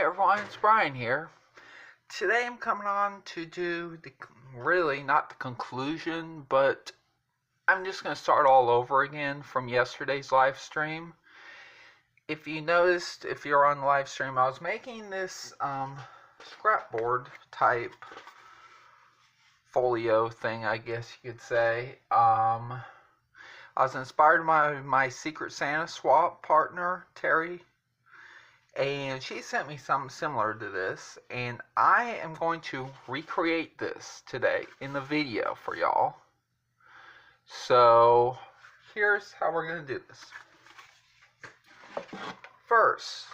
everyone, it's Brian here. Today I'm coming on to do really not the conclusion, but I'm just going to start all over again from yesterday's live stream. If you noticed, if you're on the live stream, I was making this scrapboard type folio thing, I guess you could say. I was inspired by my Secret Santa swap partner, Terry. And she sent me something similar to this, and I am going to recreate this today in the video for y'all. So here's how we're going to do this. First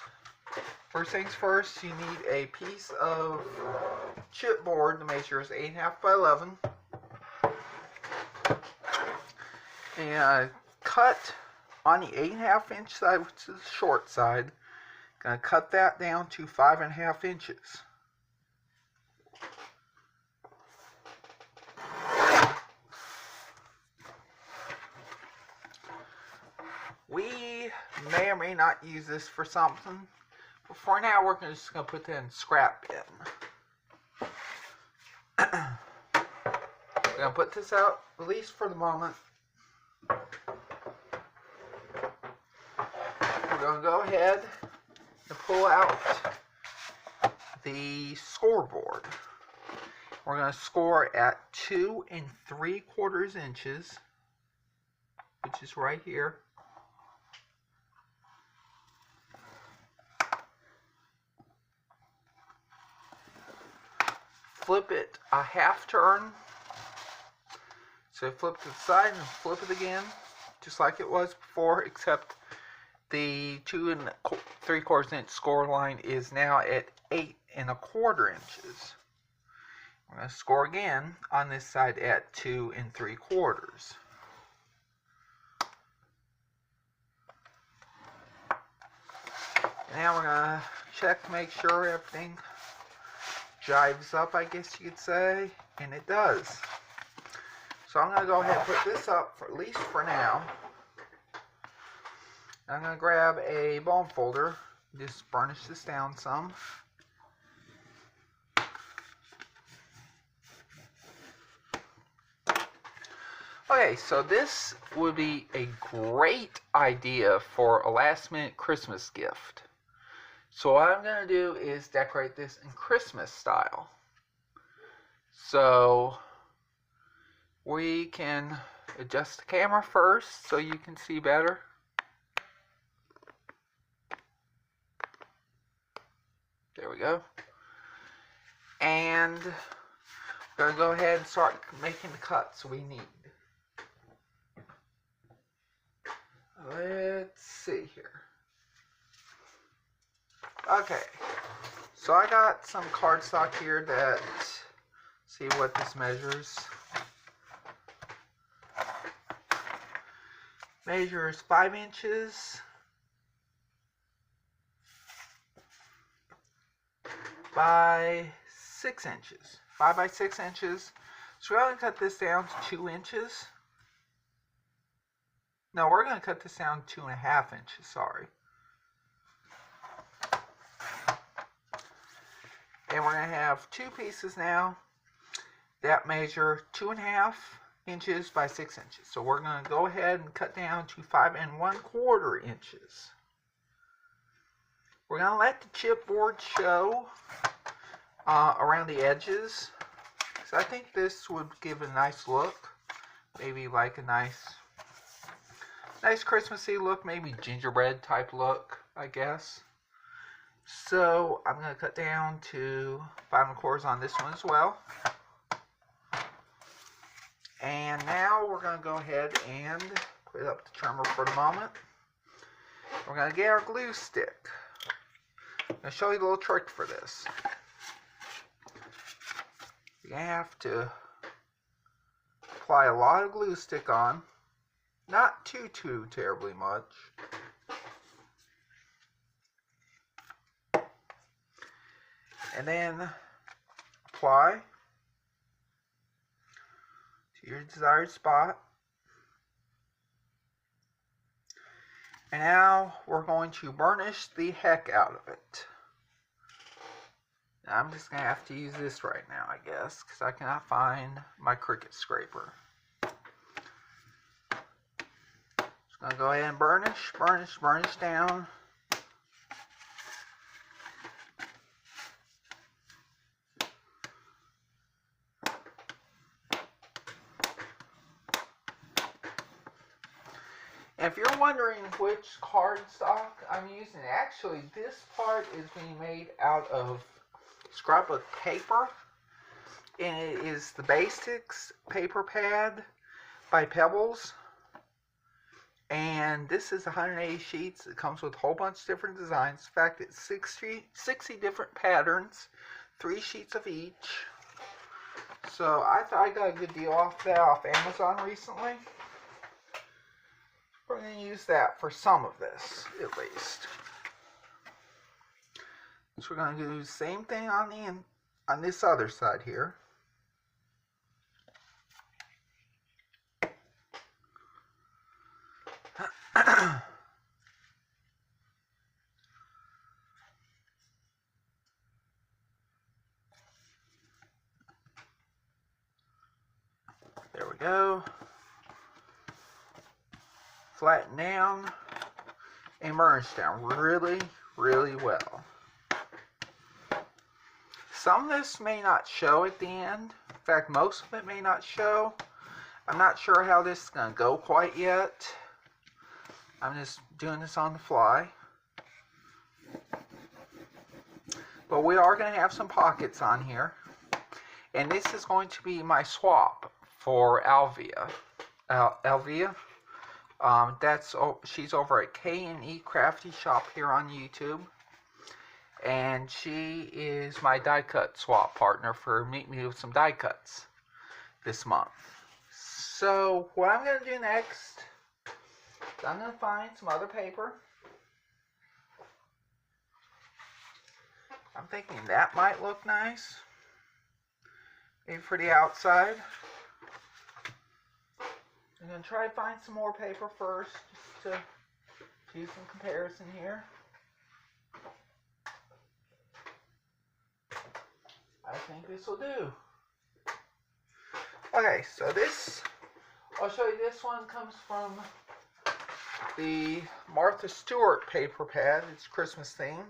things first, you need a piece of chipboard that measures 8.5 by 11. And cut on the 8.5 inch side, which is the short side. Going to cut that down to 5.5 inches. We may or may not use this for something, but for now we're just going to put that in scrap bin. We're going to put this out, at least for the moment. We're going to go ahead to pull out the scoreboard. We're going to score at 2 3/4 inches, which is right here. Flip it a half turn. So flip to the side and flip it again, just like it was before, except the 2 3/4 inch score line is now at 8 1/4 inches. We're going to score again on this side at 2 3/4. Now we're going to check to make sure everything jives up, I guess you could say, and it does. So I'm going to go ahead and put this up for at least for now. I'm going to grab a bone folder, just burnish this down some. Okay, so this would be a great idea for a last minute Christmas gift. So what I'm going to do is decorate this in Christmas style. So we can adjust the camera first so you can see better. There we go. And we're going to go ahead and start making the cuts we need. Let's see here. Okay, so I got some cardstock here that, see what this measures. Measures 5 inches by 6 inches. 5 by 6 inches. So we're going to cut this down to 2 inches. No, we're going to cut this down to 2.5 inches, sorry. And we're going to have two pieces now that measure 2.5 inches by 6 inches. So we're going to go ahead and cut down to 5 1/4 inches. We're going to let the chipboard show around the edges. So I think this would give a nice look. Maybe like a nice Christmassy look, maybe gingerbread type look, I guess. So I'm going to cut down to 5 1/4 on this one as well. And now we're going to go ahead and put up the trimmer for the moment. We're going to get our glue stick. I'm going to show you a little trick for this. You have to apply a lot of glue stick on. Not too terribly much. And then apply to your desired spot. And now we're going to burnish the heck out of it. I'm just going to have to use this right now, I guess, because I cannot find my Cricut scraper. Just going to go ahead and burnish down. And if you're wondering which cardstock I'm using, actually this part is being made out of scrapbook paper, and it is the Basics paper pad by Pebbles, and this is 180 sheets. It comes with a whole bunch of different designs. In fact, it's 60 different patterns, 3 sheets of each. So I thought I got a good deal off that off Amazon recently. We're going to use that for some of this, at least. So we're going to do the same thing on this other side here. There we go. Flatten down and burnish down really, really well. Some of this may not show at the end. In fact, most of it may not show. I'm not sure how this is going to go quite yet. I'm just doing this on the fly. But we are going to have some pockets on here. And this is going to be my swap for Alvia. She's over at K&E Crafty Shop here on YouTube. And she is my die cut swap partner for Meet Me With Some Die Cuts this month. So what I'm going to do next is I'm going to find some other paper. I'm thinking that might look nice. Maybe for the outside. I'm going to try to find some more paper first, just to do some comparison here. I think this will do. Okay, so this, I'll show you, this one comes from the Martha Stewart paper pad. It's Christmas theme.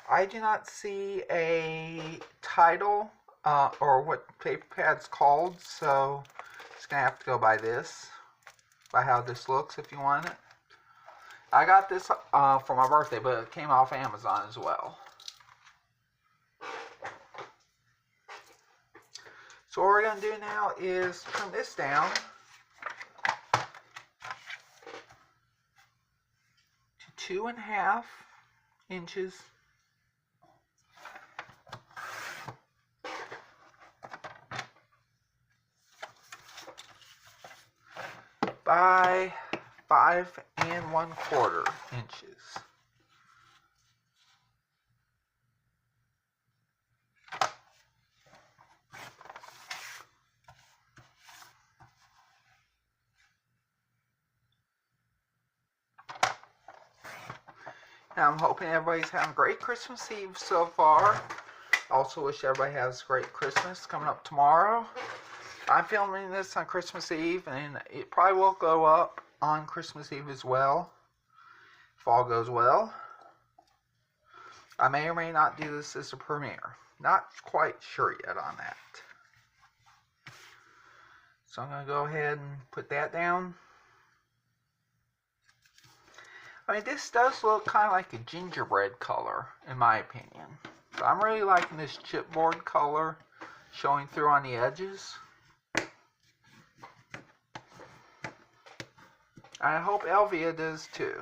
I do not see a title or what paper pad's called, so it's going to have to go by this, by how this looks if you want it. I got this for my birthday, but it came off Amazon as well. So what we're going to do now is trim this down to 2.5 inches by 5 1/4 inches. Now I'm hoping everybody's having a great Christmas Eve so far. Also wish everybody has a great Christmas coming up tomorrow. I'm filming this on Christmas Eve, and it probably will go up on Christmas Eve as well, if all goes well. I may or may not do this as a premiere. Not quite sure yet on that. So I'm going to go ahead and put that down. I mean, this does look kind of like a gingerbread color, in my opinion. So I'm really liking this chipboard color showing through on the edges. I hope Elvia does too.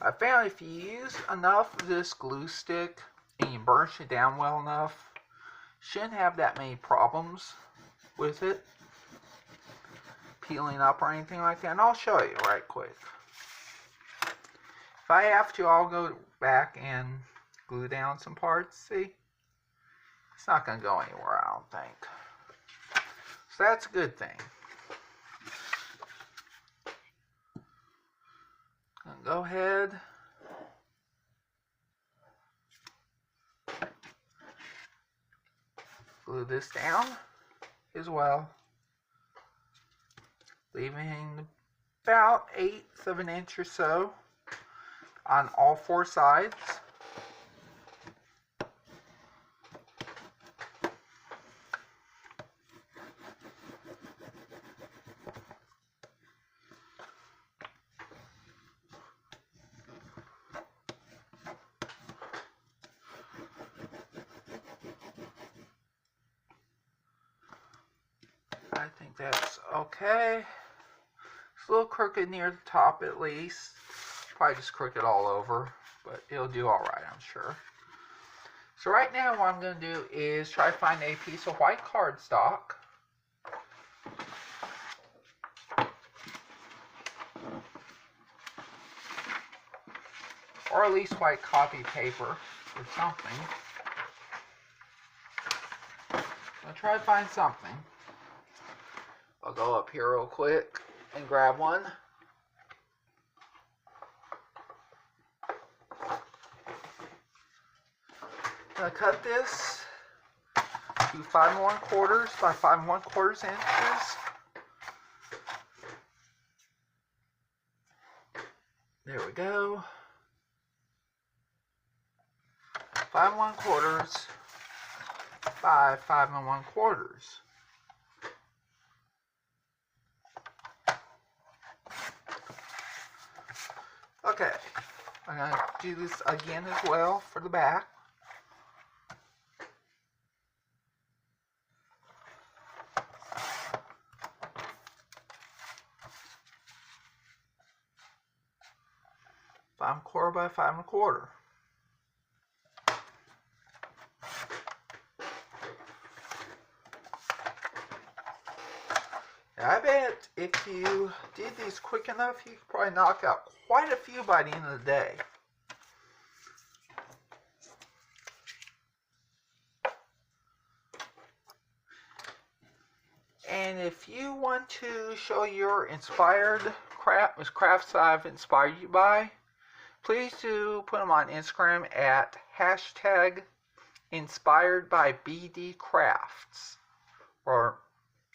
I found if you use enough of this glue stick and you burnish it down well enough, shouldn't have that many problems with it peeling up or anything like that. And I'll show you right quick. If I have to, I'll go back and glue down some parts. See? It's not going to go anywhere, I don't think. So that's a good thing. Go ahead. Glue this down as well, leaving about 1/8 of an inch or so on all 4 sides. I think that's okay. It's a little crooked near the top at least. Probably just crooked all over, but it'll do alright, I'm sure. So right now what I'm going to do is try to find a piece of white cardstock. Or at least white copy paper or something. I'll try to find something. I'll go up here real quick and grab one. I'm going to cut this to 5 1/4 by 5 1/4 inches. There we go. 5 1/4 by 5 1/4. Okay, I'm going to do this again as well for the back. Five 1/4 by 5 1/4. Now, I bet if you did these quick enough, you could probably knock out quite a few by the end of the day. And if you want to show your inspired crafts that I've inspired you by, please do put them on Instagram at #InspiredByBDCrafts. Or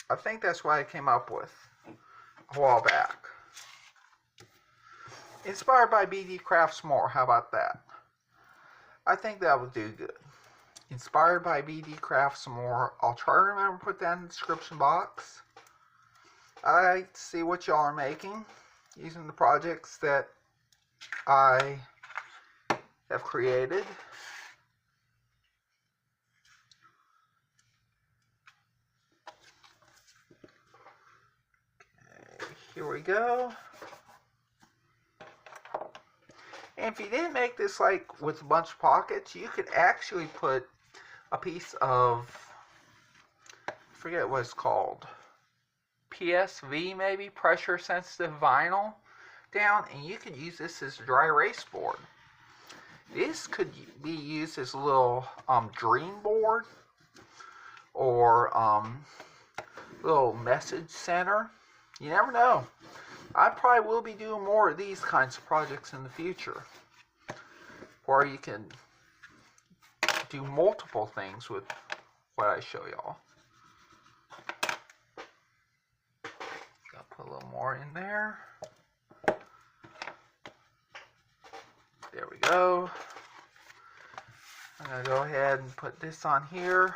I think that's what I came up with a while back. Inspired by BD Crafts More. How about that? I think that would do good. Inspired by BD Crafts More. I'll try to remember to put that in the description box. I like to see what y'all are making using the projects that I have created. Okay, here we go. And if you didn't make this like with a bunch of pockets, you could actually put a piece of, I forget what it's called, PSV maybe, pressure sensitive vinyl down, and you could use this as a dry erase board. This could be used as a little dream board or little message center. You never know. I probably will be doing more of these kinds of projects in the future, where you can do multiple things with what I show y'all. Gotta put a little more in there. There we go. I'm going to go ahead and put this on here.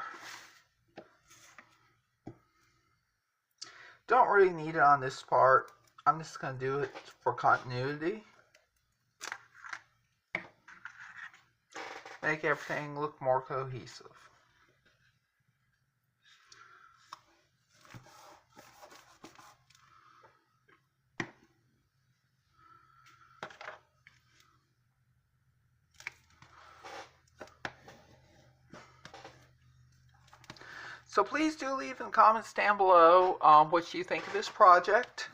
Don't really need it on this part. I'm just going to do it for continuity. Make everything look more cohesive. So please do leave in the comments down below what you think of this project.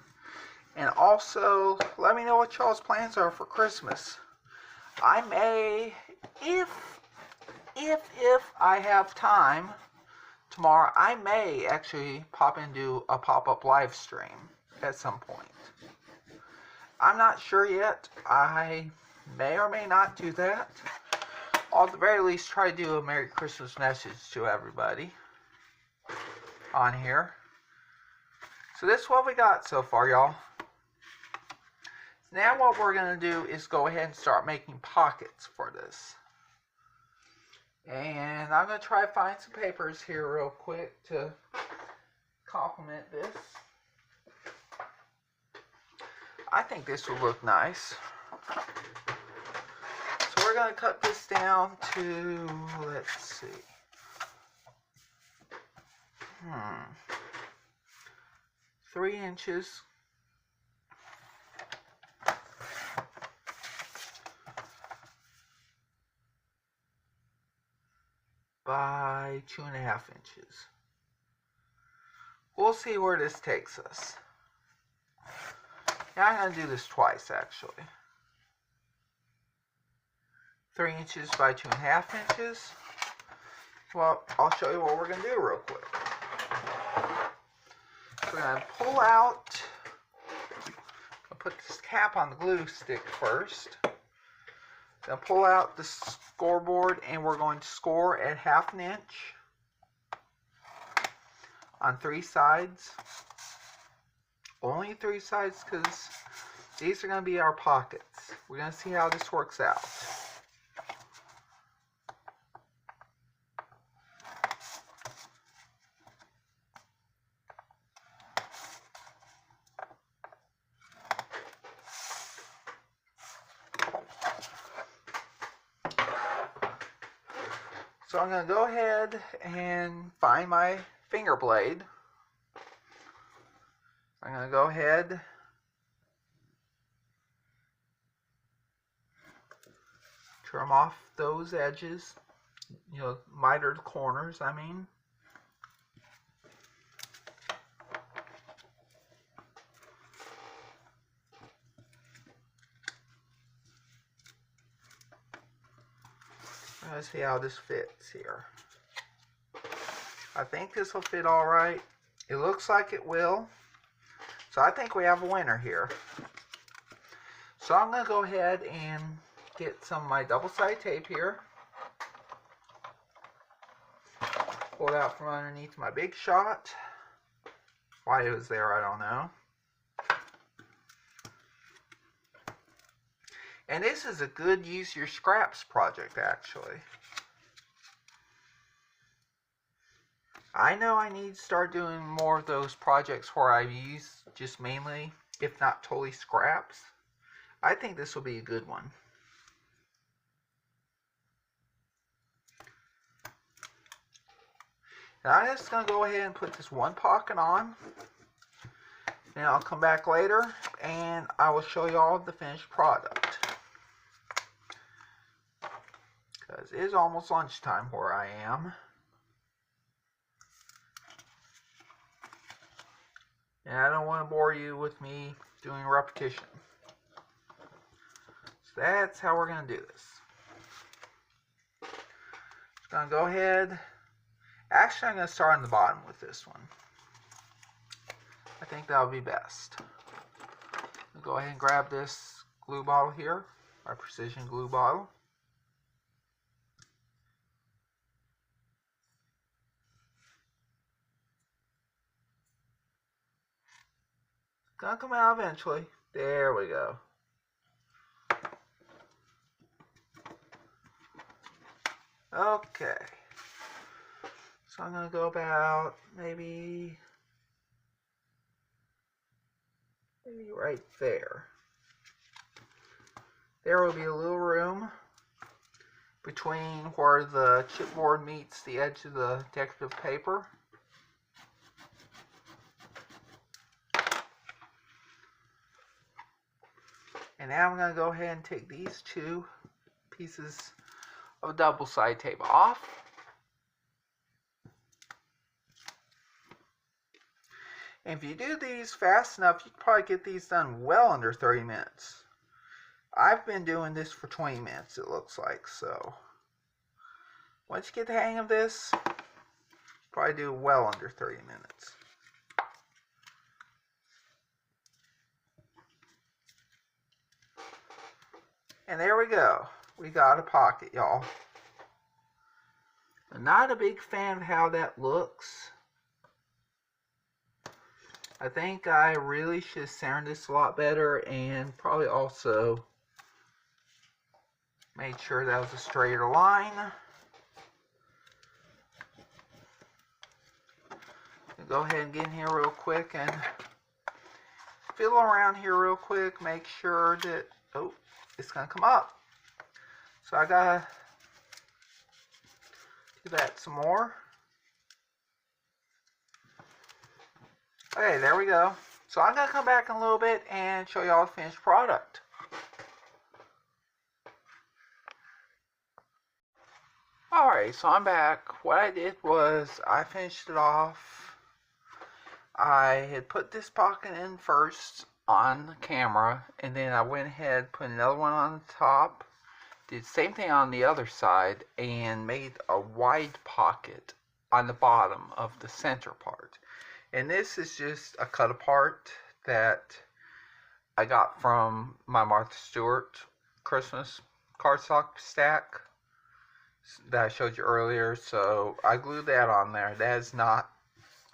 And also, let me know what y'all's plans are for Christmas. I may, if I have time tomorrow I may actually pop into a pop-up live stream at some point. I'm not sure yet. I may or may not do that. I'll at the very least try to do a Merry Christmas message to everybody on here. So this is what we got so far, y'all. Now what we're going to do is go ahead and start making pockets for this. And I'm going to try to find some papers here real quick to complement this. I think this will look nice. So we're going to cut this down to, let's see. 3 inches. By 2.5 inches. We'll see where this takes us. Now I'm going to do this twice actually. 3 inches by 2.5 inches. Well, I'll show you what we're going to do real quick. So we're going to pull out, I'll put this cap on the glue stick first. Then pull out the scoreboard and we're going to score at 1/2 inch on 3 sides. Only 3 sides because these are going to be our pockets. We're going to see how this works out. So I'm going to go ahead and find my finger blade. I'm going to go ahead trim off those edges, mitered corners, I mean. Let's see how this fits here. I think this will fit all right. It looks like it will. So I think we have a winner here. So I'm going to go ahead and get some of my double-sided tape here. Pull it out from underneath my Big Shot. Why it was there, I don't know. And this is a good use your scraps project, actually. I know I need to start doing more of those projects where I use just mainly, if not totally, scraps. I think this will be a good one. Now I'm just going to go ahead and put this one pocket on. Then I'll come back later and I will show you all the finished product. Because it is almost lunchtime where I am. And I don't want to bore you with me doing repetition. So that's how we're going to do this. Just going to go ahead. Actually, I'm going to start on the bottom with this one. I think that'll be best. I'll go ahead and grab this glue bottle here, our precision glue bottle. Gonna come out eventually. There we go. Okay. So I'm gonna go about maybe right there. There will be a little room between where the chipboard meets the edge of the decorative paper. And now I'm going to go ahead and take these 2 pieces of double-sided tape off. And if you do these fast enough, you can probably get these done well under 30 minutes. I've been doing this for 20 minutes, it looks like. So once you get the hang of this, Probably do well under 30 minutes. And there we go. We got a pocket, y'all. I'm not a big fan of how that looks. I think I really should have centered this a lot better, and probably also made sure that was a straighter line. Go ahead and get in here real quick and fiddle around here real quick. Make sure that, oh, it's going to come up. So I got to do that some more. Okay, there we go. So I'm going to come back in a little bit and show y'all the finished product. Alright, so I'm back. What I did was I finished it off. I had put this pocket in first on the camera, and then I went ahead, put another one on the top, did the same thing on the other side, and made a wide pocket on the bottom of the center part. And this is just a cut apart that I got from my Martha Stewart Christmas cardstock stack that I showed you earlier. So I glued that on there. That is not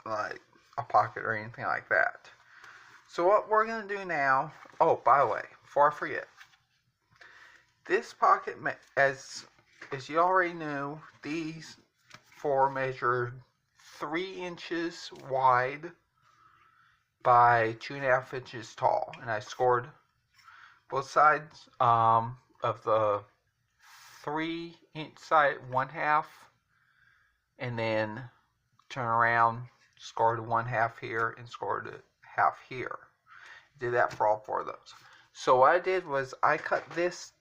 like a pocket or anything like that. So what we're going to do now, oh, by the way, before I forget, this pocket, as you already knew, these four measured 3 inches wide by 2.5 inches tall, and I scored both sides of the 3-inch side 1/2, and then turn around, scored 1/2 here, and scored a 1/2 here. Did that for all 4 of those. So what I did was I cut this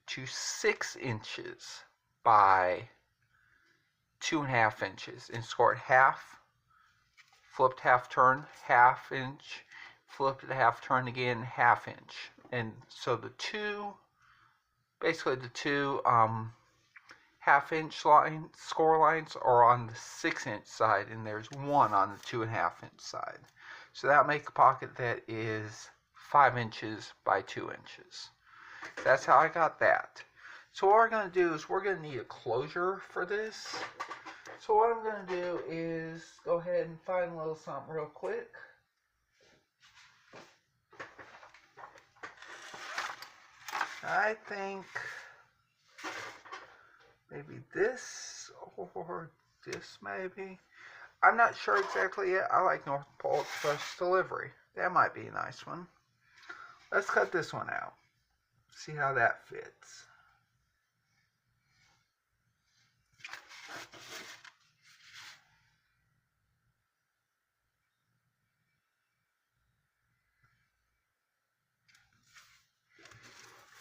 to 6 inches by 2.5 inches and scored 1/2, flipped 1/2 turn, 1/2 inch, flipped it 1/2 turn again, 1/2 inch. And so the two, basically the two 1/2 inch line score lines are on the 6-inch side, and there's one on the 2.5 inch side. So that'll make a pocket that is 5 inches by 2 inches. That's how I got that. So what we're going to do is we're going to need a closure for this. So what I'm going to do is go ahead and find a little something real quick. I think maybe this or this maybe. I'm not sure exactly yet. I like North Pole Express delivery. That might be a nice one. Let's cut this one out. See how that fits.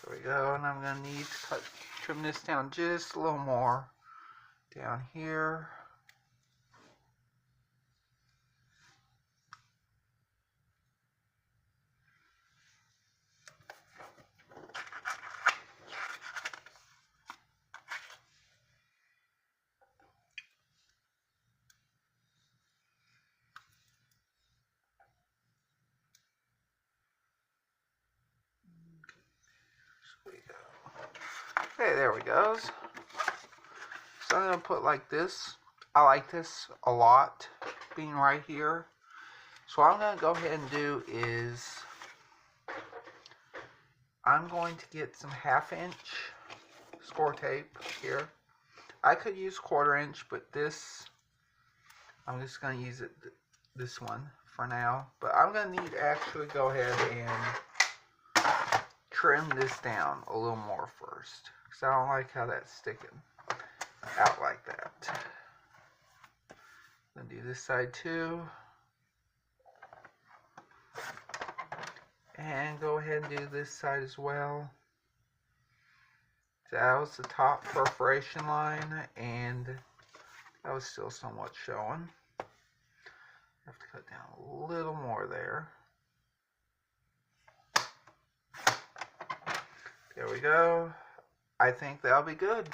There we go, and I'm going to need to trim this down just a little more down here. Okay, there we go. So I'm going to put like this. I like this a lot, being right here. So what I'm going to go ahead and do is I'm going to get some 1/2 inch score tape here. I could use 1/4 inch, but this, I'm just going to use it, this one for now. But I'm going to need to actually go ahead and trim this down a little more first, because I don't like how that's sticking out like that. I'm going to do this side too. And go ahead and do this side as well. That was the top perforation line, and that was still somewhat showing. I have to cut down a little more there. There we go. I think that'll be good.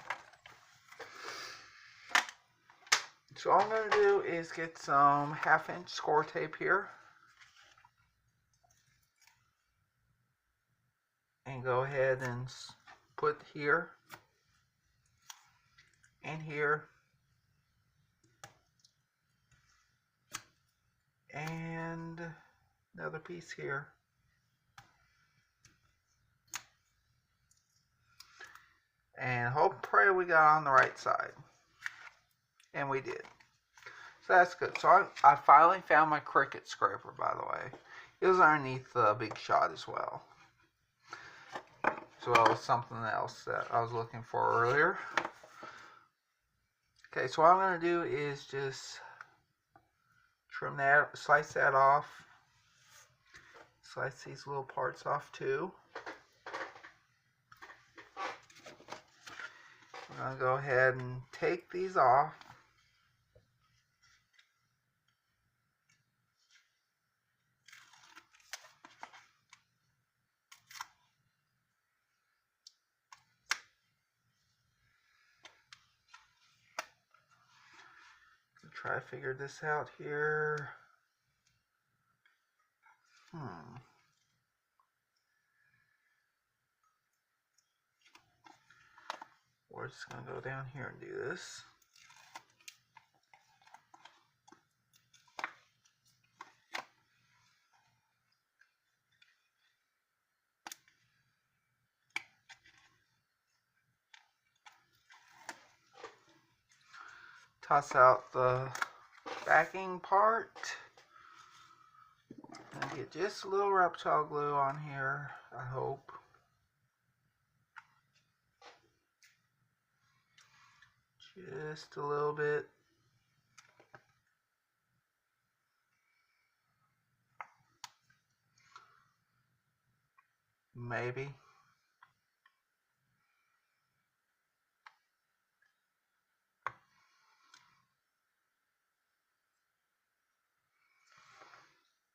So all I'm going to do is get some 1/2-inch score tape here. And go ahead and put here and here and another piece here. And hope and pray we got on the right side. And we did. So that's good. So I finally found my Cricut scraper, by the way. It was underneath the Big Shot as well. As well as something else that I was looking for earlier. Okay, so what I'm going to do is just trim that, slice that off. Slice these little parts off too. I'm going to go ahead and take these off. Try to figure this out here. We're just going to go down here and do this. Toss out the backing part. And get just a little reptile glue on here, I hope. Just a little bit. Maybe.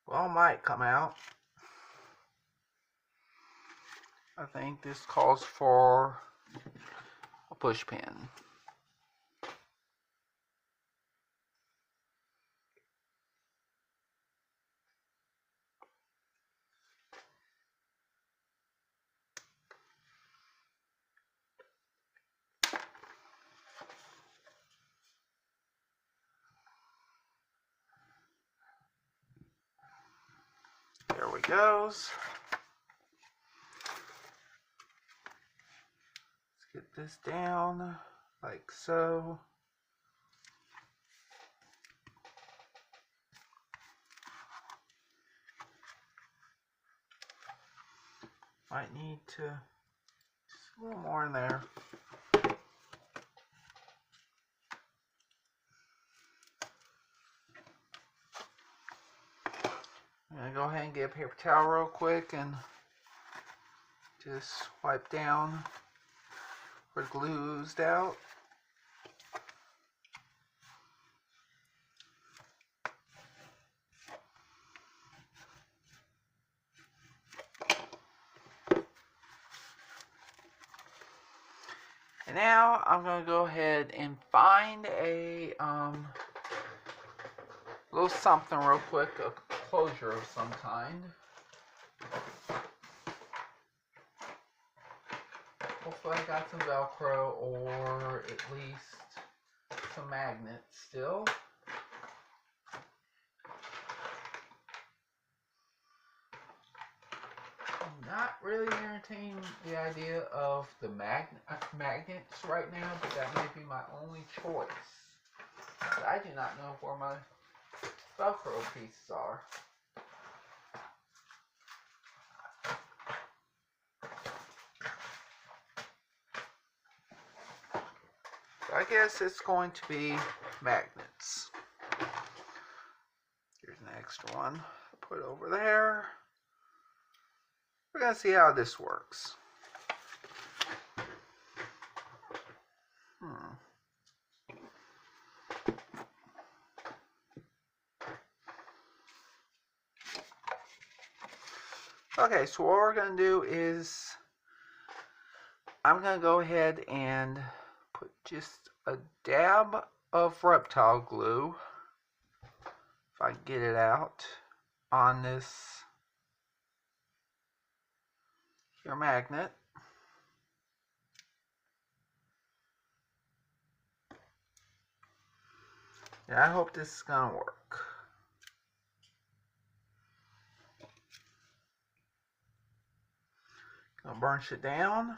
Well, it might come out. I think this calls for a push pin. There we goes. Let's get this down like so. Might need to just a little more in there. I'm going to go ahead and get a paper towel real quick and just wipe down where the glue oozed out. And now I'm going to go ahead and find a little something real quick, a closure of some kind. Hopefully I got some Velcro or at least some magnets still. I'm not really entertaining the idea of the magnets right now, but that may be my only choice. But I do not know where my Velcro pieces are. So I guess it's going to be magnets. Here's an extra one. I'll put it over there. We're going to see how this works. Okay, so what we're going to do is I'm going to go ahead and put just a dab of reptile glue, if I can get it out, on this here magnet. And I hope this is going to work. Gonna burnish it down.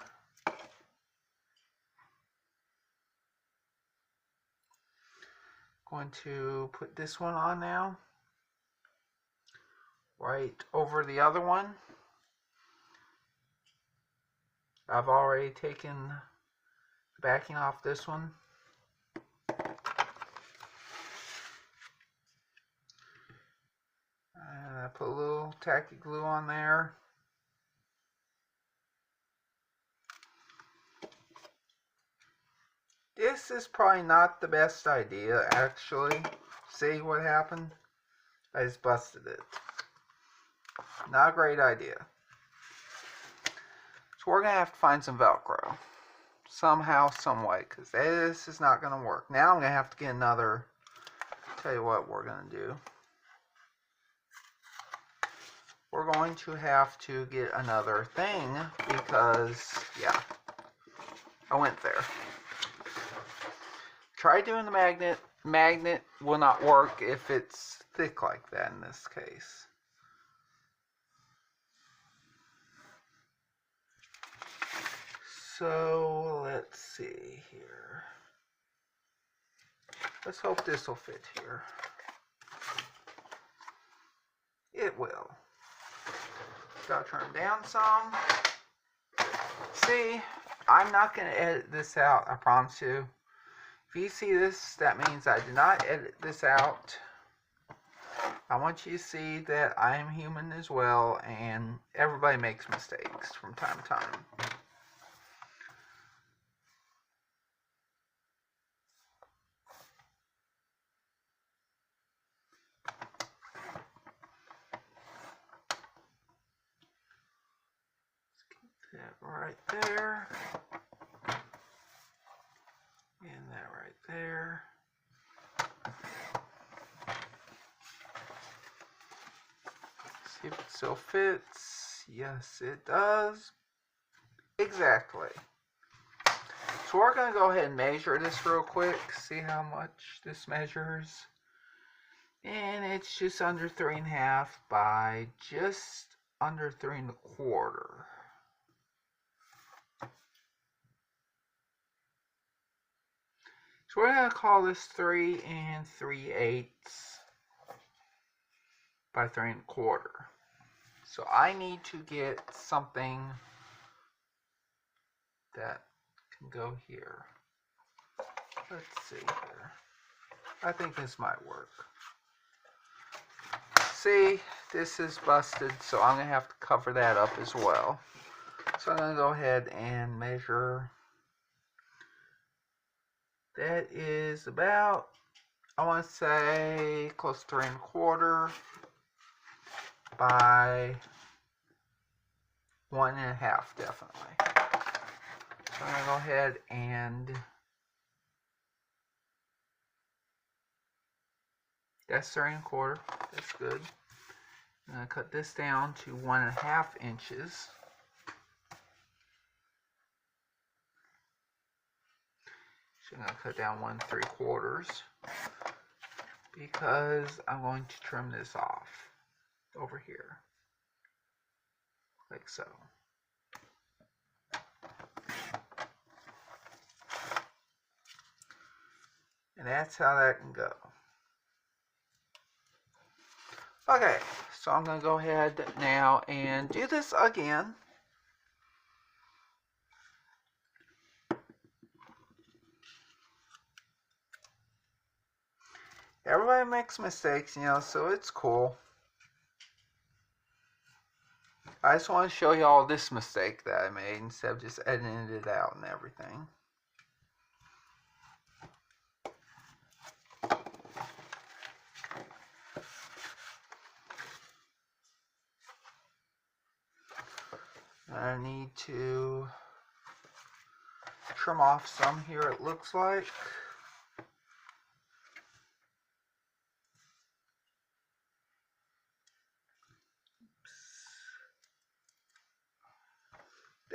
Going to put this one on now, right over the other one. I've already taken the backing off this one. And I put a little tacky glue on there. This is probably not the best idea, actually. See what happened? I just busted it. Not a great idea. So we're going to have to find some Velcro. Somehow, some way. Because this is not going to work. Now I'm going to have to get another... Tell you what we're going to do. We're going to have to get another thing. Because, yeah. I went there. Try doing the magnet. Magnet will not work if it's thick like that in this case. So let's see here. Let's hope this will fit here. It will. Gotta turn down some. See, I'm not going to edit this out, I promise you. If you see this, that means I did not edit this out. I want you to see that I am human as well, and everybody makes mistakes from time to time. That right there, and that right there. See if it still fits. Yes, it does. Exactly. So we're going to go ahead and measure this real quick. See how much this measures. And it's just under 3.5 by just under 3.25. So we're going to call this 3 3/8 by 3.25. So I need to get something that can go here. Let's see here. I think this might work. See, this is busted, so I'm going to have to cover that up as well. So I'm going to go ahead and measure. That is about, I want to say, close to 3.25 by 1.5, definitely. So I'm going to go ahead and that's 3.25. That's good. I'm going to cut this down to 1.5 inches. So I'm going to cut down 1 3/4 because I'm going to trim this off over here, like so. And that's how that can go. Okay, so I'm going to go ahead now and do this again. Everybody makes mistakes, you know, so it's cool. I just want to show you all this mistake that I made instead of just editing it out and everything. I need to trim off some here, it looks like.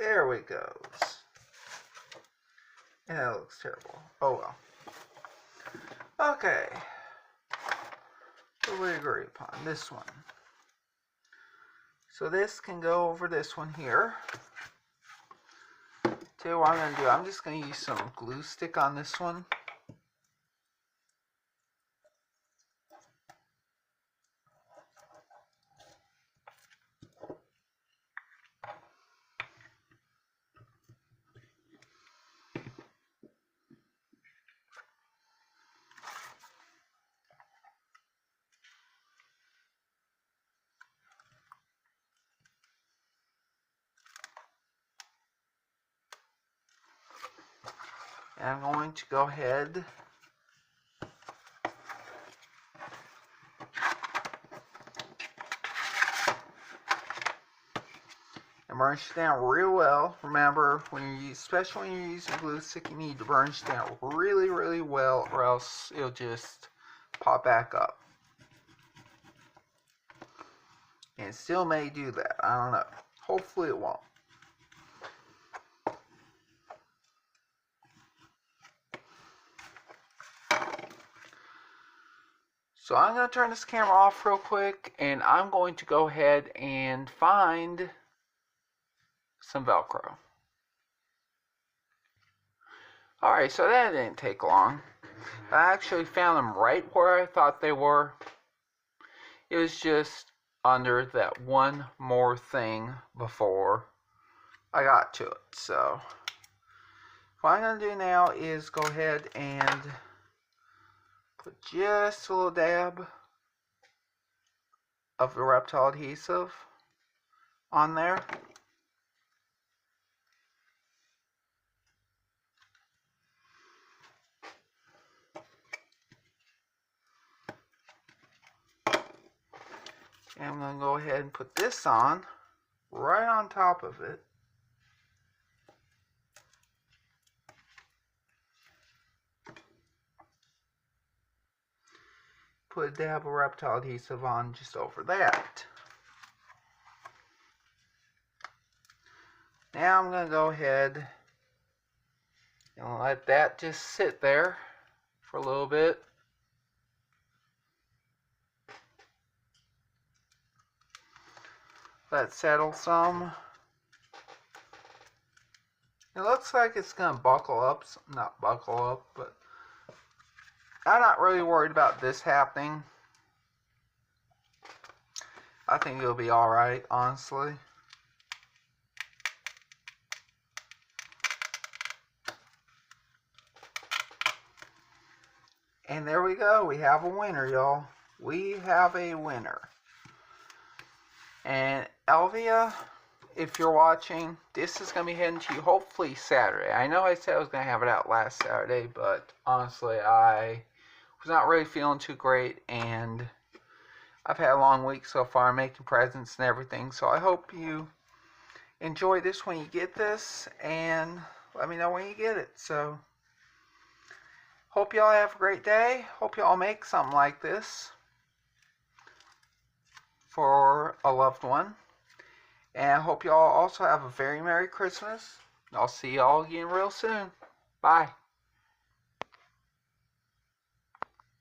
There we go. And that looks terrible. Oh well. Okay. So we agree upon this one. So this can go over this one here. Tell you what I'm going to do. I'm just going to use some glue stick on this one. And I'm going to go ahead and burnish it down real well. Remember, especially when you're using glue stick, you need to burnish it down really, really well, or else it'll just pop back up. And it still may do that. I don't know. Hopefully it won't. So I'm going to turn this camera off real quick, and I'm going to go ahead and find some Velcro. Alright, so that didn't take long. I actually found them right where I thought they were. It was just under that one more thing before I got to it. So what I'm going to do now is go ahead and put just a little dab of the reptile adhesive on there. And I'm going to go ahead and put this on right on top of it. Put a dab of reptile adhesive on just over that. Now I'm going to go ahead and let that just sit there for a little bit. Let it settle some. It looks like it's going to buckle up. Not buckle up, but I'm not really worried about this happening. I think it'll be alright, honestly. And there we go. We have a winner, y'all. We have a winner. And Elvia, if you're watching, this is going to be heading to you hopefully Saturday. I know I said I was going to have it out last Saturday, but honestly, I was not really feeling too great, and I've had a long week so far making presents and everything, so I hope you enjoy this when you get this, and let me know when you get it. So hope y'all have a great day. Hope y'all make something like this for a loved one, and I hope y'all also have a very Merry Christmas. I'll see y'all again real soon. Bye.